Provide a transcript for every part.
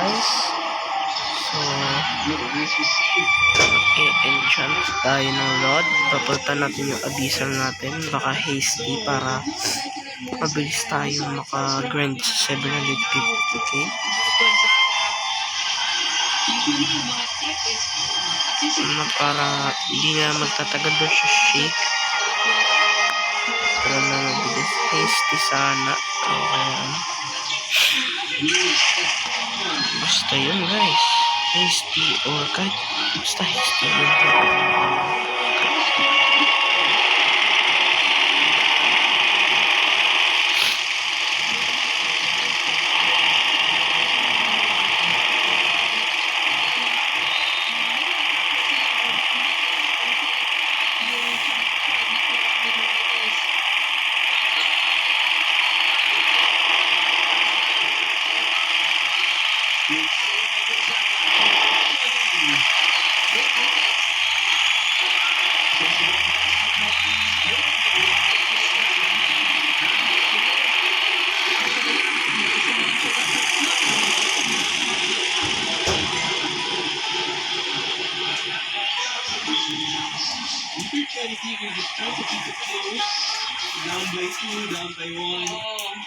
guys. So, i-enchant tayo ng rod. Papalitan natin yung abyssal natin. Baka hasty para mabilis tayong maka-grind sa 750k. Para hindi na magtatagal doon sa shake. Pero na mabilis. Hasty sana. Okay. Basta yun guys. Hasty or kahit basta hasty yun.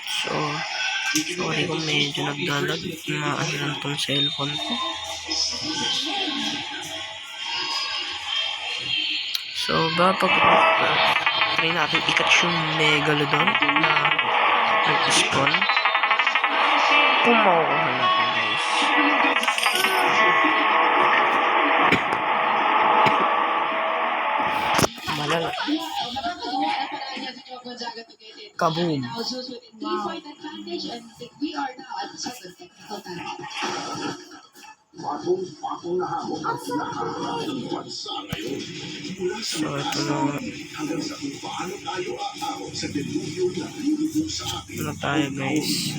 So, sorry kung medyo nagdalag. Maano lang tong cellphone ko. So, try natin i-catch yung Megalodon na nag-spawn. Kung makukuha natin guys. Malala. Kaboom. So, ito na tayo guys.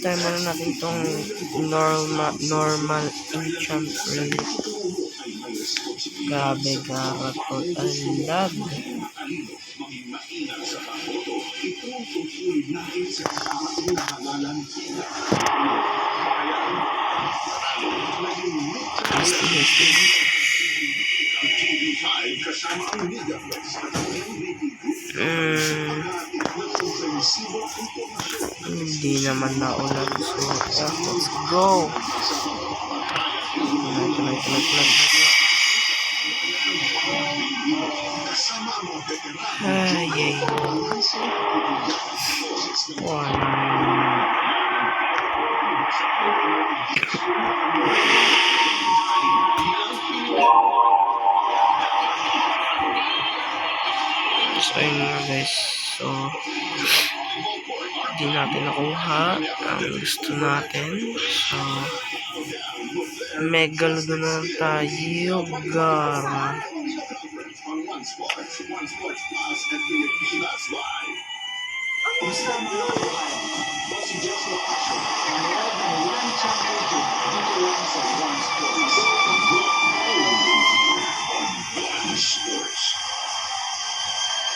Tayo muna natin itong normal enchant rate. Grabe, garatot ang lag. Hindi naman naulan. So, let's go. Ay. So, ayun nga guys. So, hindi natin nakuha ang gusto natin. So, Megalodon na tayo. Gara.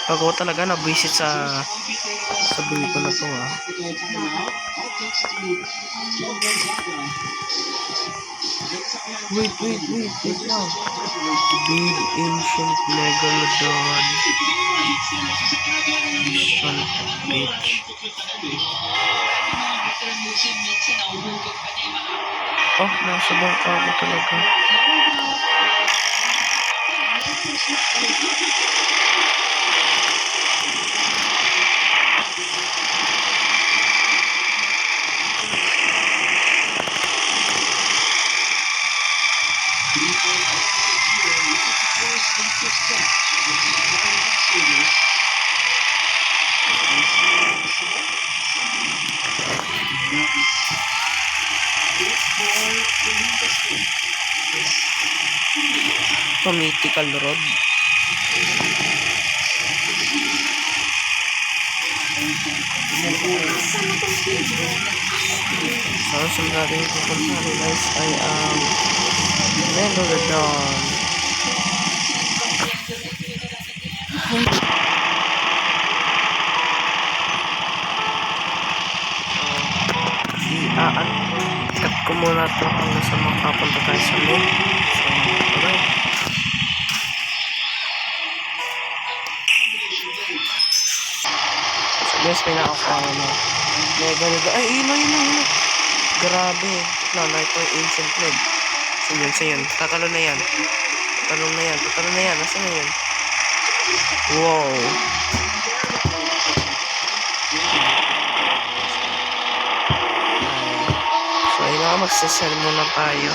Pag ako talaga na-visit sa buhay ko na to Wait lang. Big ancient Megalodon. Son of a bitch. Oh, nasa bangka ko talaga. Mythical rod. So, sunod natin yung pupuntahan guys ay Megalodon. ko muna ito hanggang sa makapunta tayo sa main. So, alright. So guys, may nakakuha na. May ganito. Ay, yun. Grabe. Na ito yung ancient leg. So yun. Tatalo na yan. Nasaan na yan? Wow. So, yun nga, magsasell muna tayo.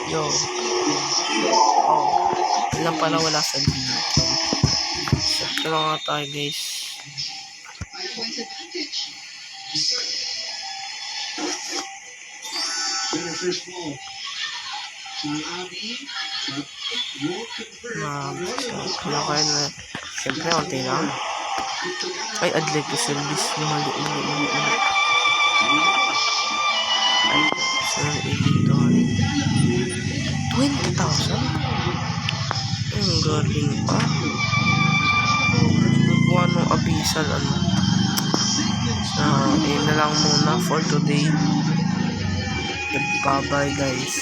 Yo. Oh. Yun lang pala, wala sa video. So, ito lang nga tayo, guys. Kaya kaya na. Siyempre, konti lang. Ay, I'd like to sell this. Mali. Ay, saan ito? 20,000? Ang galing pa. Kuha nung abyssal, ano. So, yun na lang muna for today. Bye-bye, guys.